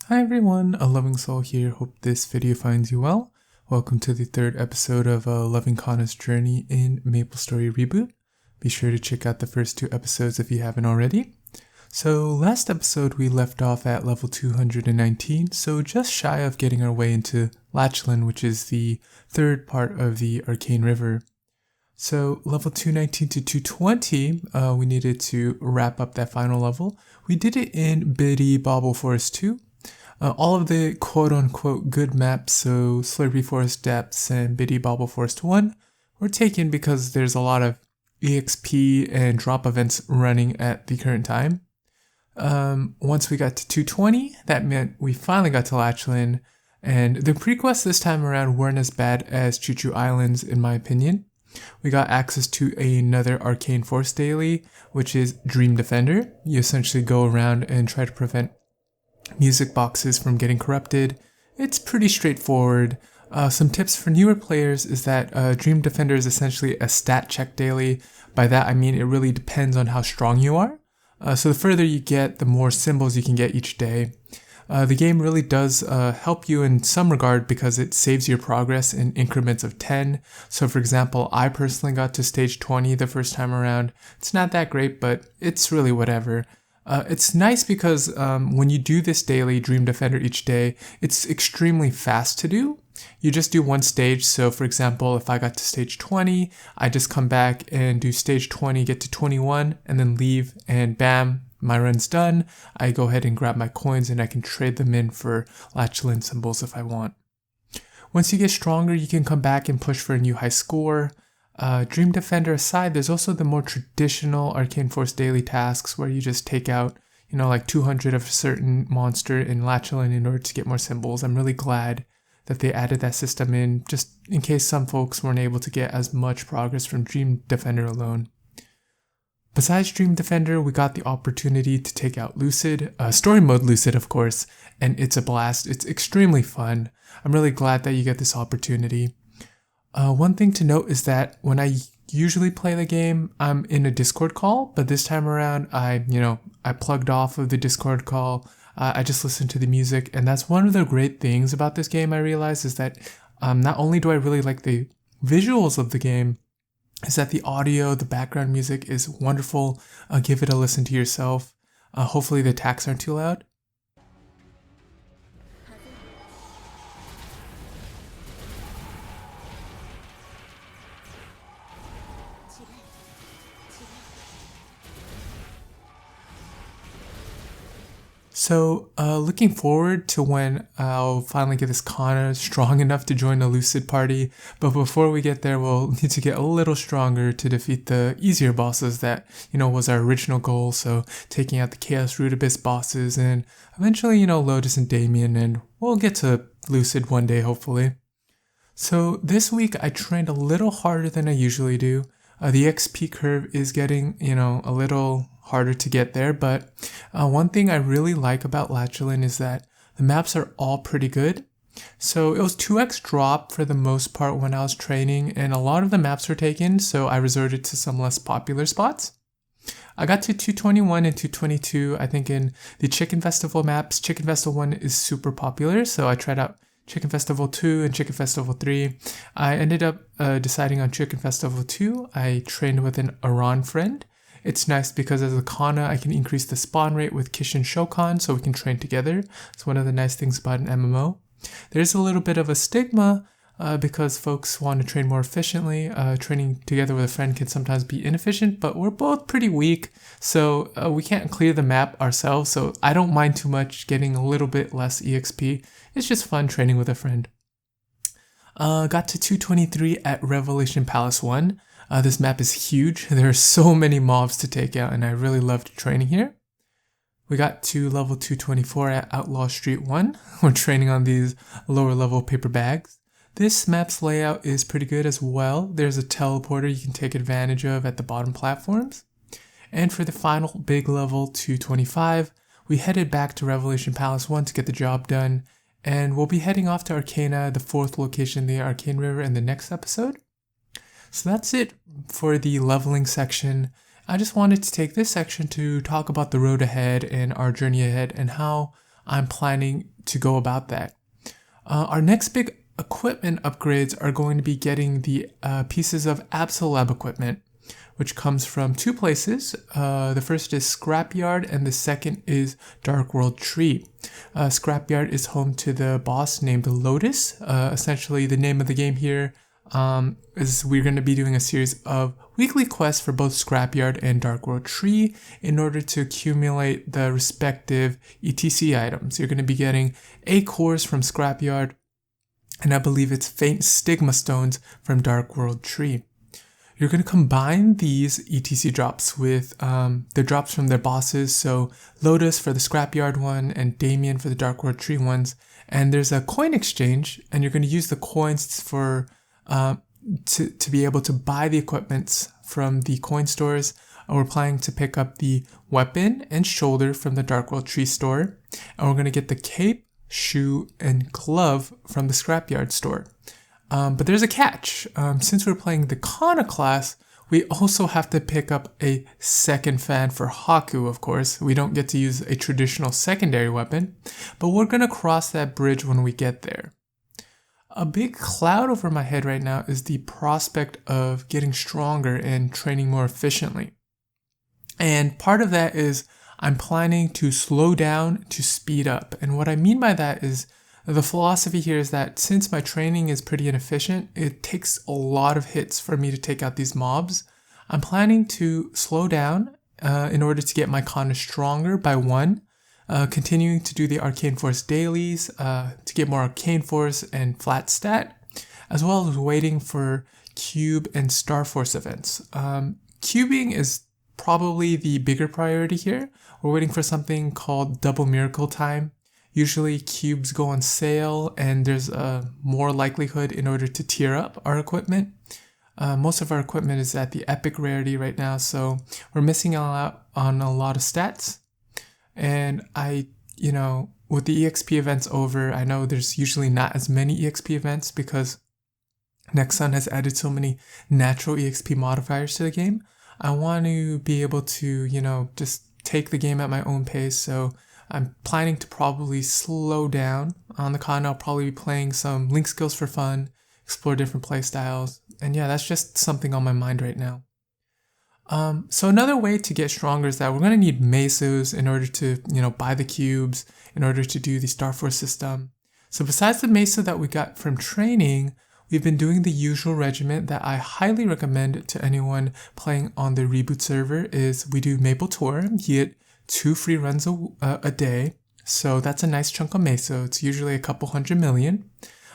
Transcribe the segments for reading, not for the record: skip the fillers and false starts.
Hi everyone, A Loving Soul here. Hope this video finds you well. Welcome to the third episode of Loving Kanna's journey in Maplestory Reboot. Be sure to check out the first two episodes if you haven't already. So last episode we left off at level 219, so just shy of getting our way into Lachelein, which is the third part of the Arcane River. So level 219 to 220, we needed to wrap up that final level. We did it in Biddy Bobble Forest 2. All of the quote-unquote good maps, so Slurpy Forest Depths and Biddy Bobble Forest 1, were taken because there's a lot of EXP and drop events running at the current time. Once we got to 220, that meant we finally got to Lachelein, and the prequests this time around weren't as bad as Choo Choo Islands in my opinion. We got access to another Arcane Force daily, which is Dream Defender. You essentially go around and try to prevent music boxes from getting corrupted. It's pretty straightforward. Some tips for newer players is that Dream Defender is essentially a stat check daily. By that I mean it really depends on how strong you are. So the further you get, the more symbols you can get each day. The game really does help you in some regard because it saves your progress in increments of 10. So for example, I personally got to stage 20 the first time around. It's not that great, but it's really whatever. It's nice because when you do this daily Dream Defender each day, it's extremely fast to do. You just do one stage, so for example, if I got to stage 20, I just come back and do stage 20, get to 21, and then leave, and bam, my run's done. I go ahead and grab my coins and I can trade them in for Lachelein symbols if I want. Once you get stronger, you can come back and push for a new high score. Dream Defender aside, there's also the more traditional Arcane Force daily tasks where you just take out, like 200 of a certain monster in Lachelein in order to get more symbols. I'm really glad that they added that system in, just in case some folks weren't able to get as much progress from Dream Defender alone. Besides Dream Defender, we got the opportunity to take out Lucid, story mode Lucid of course, and it's a blast. It's extremely fun. I'm really glad that you get this opportunity. One thing to note is that when I usually play the game, I'm in a Discord call, but this time around, I plugged off of the Discord call. I just listened to the music, and that's one of the great things about this game I realized is that not only do I really like the visuals of the game, is that the audio, the background music is wonderful. Give it a listen to yourself. Hopefully the attacks aren't too loud. So, looking forward to when I'll finally get this Kanna strong enough to join the Lucid party, but before we get there, we'll need to get a little stronger to defeat the easier bosses that, was our original goal, so taking out the Chaos Root Abyss bosses, and eventually, Lotus and Damien, and we'll get to Lucid one day, hopefully. So, this week I trained a little harder than I usually do. The XP curve is getting, a little harder to get there, but one thing I really like about Lachelein is that the maps are all pretty good. So it was 2x drop for the most part when I was training, and a lot of the maps were taken, so I resorted to some less popular spots. I got to 221 and 222, I think in the Chicken Festival maps. Chicken Festival 1 is super popular, so I tried out Chicken Festival 2 and Chicken Festival 3. I ended up deciding on Chicken Festival 2. I trained with an Iran friend. It's nice because as a Kanna, I can increase the spawn rate with Kish and Shokan so we can train together. It's one of the nice things about an MMO. There's a little bit of a stigma because folks want to train more efficiently. Training together with a friend can sometimes be inefficient, but we're both pretty weak, so we can't clear the map ourselves, so I don't mind too much getting a little bit less EXP. It's just fun training with a friend. Got to 223 at Revelation Palace 1. This map is huge. There are so many mobs to take out, and I really loved training here. We got to level 224 at Outlaw Street 1. We're training on these lower level paper bags. This map's layout is pretty good as well. There's a teleporter you can take advantage of at the bottom platforms. And for the final big level 225, we headed back to Revelation Palace 1 to get the job done. And we'll be heading off to Arcana, the fourth location in the Arcane River, in the next episode. So that's it for the leveling section. I just wanted to take this section to talk about the road ahead and our journey ahead and how I'm planning to go about that. Our next big equipment upgrades are going to be getting the pieces of Absolab equipment, which comes from two places. The first is Scrapyard and the second is Dark World Tree. Scrapyard is home to the boss named Lotus. Essentially, the name of the game here is we're going to be doing a series of weekly quests for both Scrapyard and Dark World Tree in order to accumulate the respective ETC items. You're going to be getting a cores from Scrapyard, and I believe it's Faint Stigma Stones from Dark World Tree. You're going to combine these ETC drops with the drops from their bosses, so Lotus for the Scrapyard one and Damien for the Dark World Tree ones. And there's a coin exchange, and you're going to use the coins for to be able to buy the equipments from the coin stores. We're planning to pick up the weapon and shoulder from the Dark World Tree store, and we're going to get the cape, shoe, and glove from the Scrapyard store. But there's a catch. Since we're playing the Kanna class, we also have to pick up a second fan for Haku, of course. We don't get to use a traditional secondary weapon, but we're going to cross that bridge when we get there. A big cloud over my head right now is the prospect of getting stronger and training more efficiently. And part of that is I'm planning to slow down to speed up. And what I mean by that is the philosophy here is that since my training is pretty inefficient, it takes a lot of hits for me to take out these mobs. I'm planning to slow down in order to get my Kanna stronger by 1, continuing to do the Arcane Force dailies to get more Arcane Force and flat stat, as well as waiting for Cube and Star Force events. Cubing is probably the bigger priority here. We're waiting for something called Double Miracle Time. Usually cubes go on sale and there's more likelihood in order to tier up our equipment. Most of our equipment is at the epic rarity right now, so we're missing out on a lot of stats. And with the EXP events over, I know there's usually not as many EXP events because Nexon has added so many natural EXP modifiers to the game. I want to be able to, just take the game at my own pace, so I'm planning to probably slow down on the Kanna. I'll probably be playing some Link skills for fun, explore different playstyles, and yeah, that's just something on my mind right now. So another way to get stronger is that we're going to need mesos in order to, buy the cubes, in order to do the Star Force system. So besides the meso that we got from training, we've been doing the usual regimen that I highly recommend to anyone playing on the Reboot server is we do Maple Tour. You get 2 free runs a day, so that's a nice chunk of meso. It's usually a couple 100 million.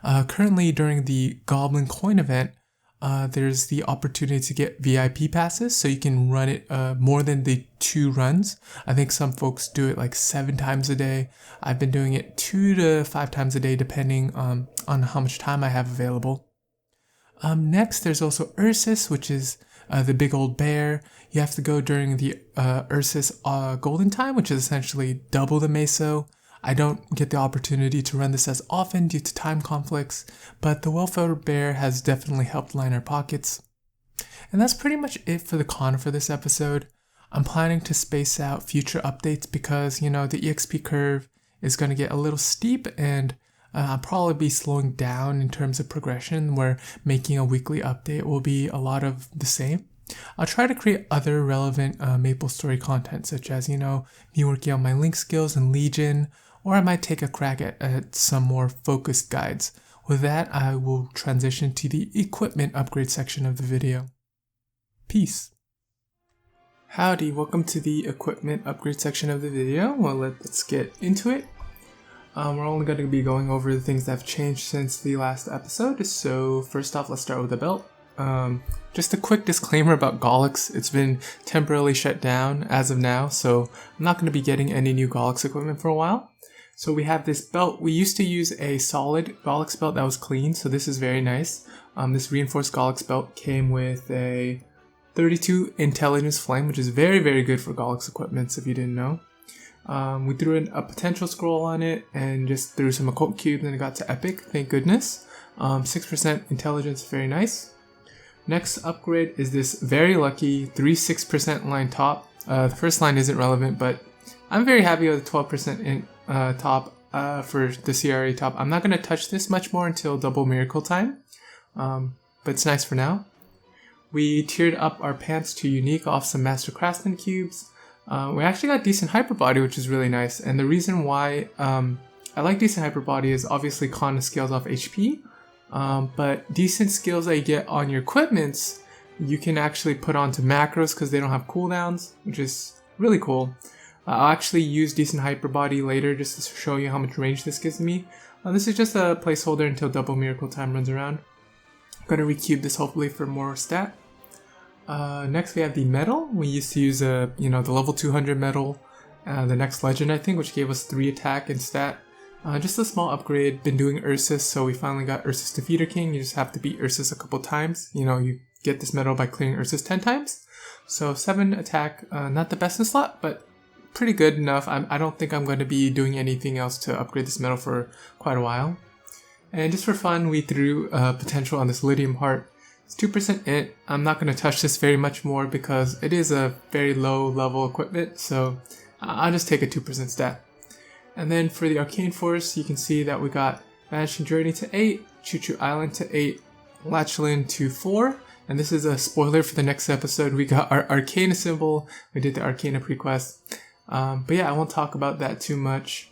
Currently during the Goblin Coin event, there's the opportunity to get VIP passes, so you can run it more than the 2 runs. I think some folks do it like 7 times a day. I've been doing it 2 to 5 times a day depending on how much time I have available. Next, there's also Ursus, which is the big old bear. You have to go during the Ursus golden time, which is essentially double the meso. I don't get the opportunity to run this as often due to time conflicts, but the well-fed bear has definitely helped line our pockets. And that's pretty much it for the Kanna for this episode. I'm planning to space out future updates because, the EXP curve is going to get a little steep, and I'll probably be slowing down in terms of progression, where making a weekly update will be a lot of the same. I'll try to create other relevant Maplestory content, such as, me working on my Link skills in Legion, or I might take a crack at some more focused guides. With that, I will transition to the equipment upgrade section of the video. Peace. Howdy, welcome to the equipment upgrade section of the video. Well, let's get into it. We're only going to be going over the things that have changed since the last episode. So first off, let's start with the belt. Just a quick disclaimer about Gollux. It's been temporarily shut down as of now, so I'm not going to be getting any new Gollux equipment for a while. So we have this belt. We used to use a solid Gollux belt that was clean, so this is very nice. This reinforced Gollux belt came with a 32 intelligence flame, which is very, very good for Gollux equipments if you didn't know. We threw in a potential scroll on it and just threw some occult cubes and it got to epic, thank goodness. 6% intelligence, very nice. Next upgrade is this very lucky 3-6% line top. The first line isn't relevant, but I'm very happy with the 12% in top for the CRA top. I'm not going to touch this much more until double miracle time, but it's nice for now. We tiered up our pants to unique off some Master Craftsman cubes. We actually got decent hyper body, which is really nice. And the reason why I like decent hyper body is obviously Kanna scales off HP, but decent skills that you get on your equipments, you can actually put onto macros because they don't have cooldowns, which is really cool. I'll actually use decent hyper body later just to show you how much range this gives me. This is just a placeholder until double miracle time runs around. I'm gonna recube this hopefully for more stat. Next we have the medal. We used to use the level 200 medal, the next legend I think, which gave us 3 attack and stat. Just a small upgrade. Been doing Ursus, so we finally got Ursus Defeater King. You just have to beat Ursus a couple times. You get this medal by clearing Ursus 10 times. So 7 attack, not the best in slot, but pretty good enough. I don't think I'm going to be doing anything else to upgrade this medal for quite a while. And just for fun, we threw potential on this Lithium Heart. It's 2% int. I'm not going to touch this very much more because it is a very low level equipment, so I'll just take a 2% stat. And then for the Arcane Force, you can see that we got Vanishing Journey to 8, Choo Choo Island to 8, Lachelein to 4, and this is a spoiler for the next episode. We got our Arcana symbol, we did the Arcana prequest, but yeah, I won't talk about that too much.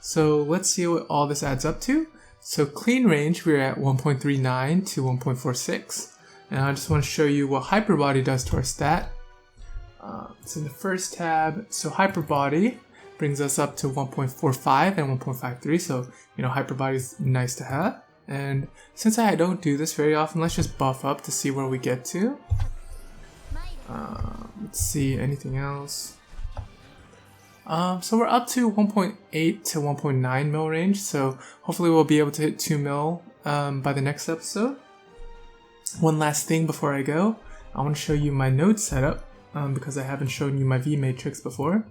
So let's see what all this adds up to. So clean range, we're at 1.39 to 1.46, and I just want to show you what Hyper Body does to our stat. It's in the first tab. So Hyper Body brings us up to 1.45 and 1.53, so Hyper Body is nice to have. And since I don't do this very often, let's just buff up to see where we get to. Let's see, anything else? So we're up to 1.8 to 1.9 mil range, so hopefully we'll be able to hit 2 mil by the next episode. One last thing before I go, I want to show you my node setup because I haven't shown you my V matrix before.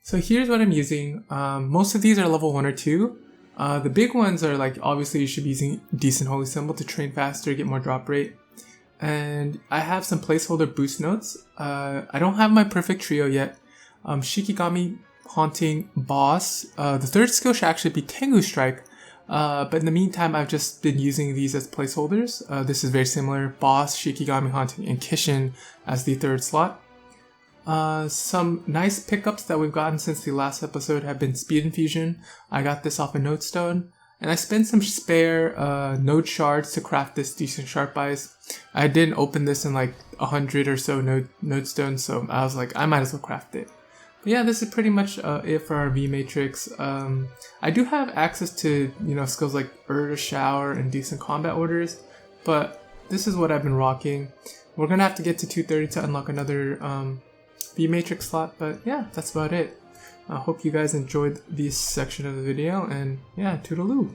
So here's what I'm using. Most of these are level 1 or 2. The big ones are like, obviously you should be using Decent Holy Symbol to train faster, get more drop rate. And I have some placeholder boost nodes. I don't have my perfect trio yet. Shikigami, Haunting, Boss. The third skill should actually be Tengu Strike. But in the meantime, I've just been using these as placeholders. This is very similar. Boss, Shikigami, Haunting, and Kishin as the third slot. Some nice pickups that we've gotten since the last episode have been Speed Infusion. I got this off a Nodestone. And I spent some spare node shards to craft this decent Sharp Eyes. I didn't open this in like 100 or so Nodestones, so I was like, I might as well craft it. But yeah, this is pretty much it for our V Matrix. I do have access to skills like Ursus Shower and decent combat orders, but this is what I've been rocking. We're gonna have to get to 230 to unlock another V Matrix slot, but yeah, that's about it. I hope you guys enjoyed this section of the video, and yeah, toodaloo!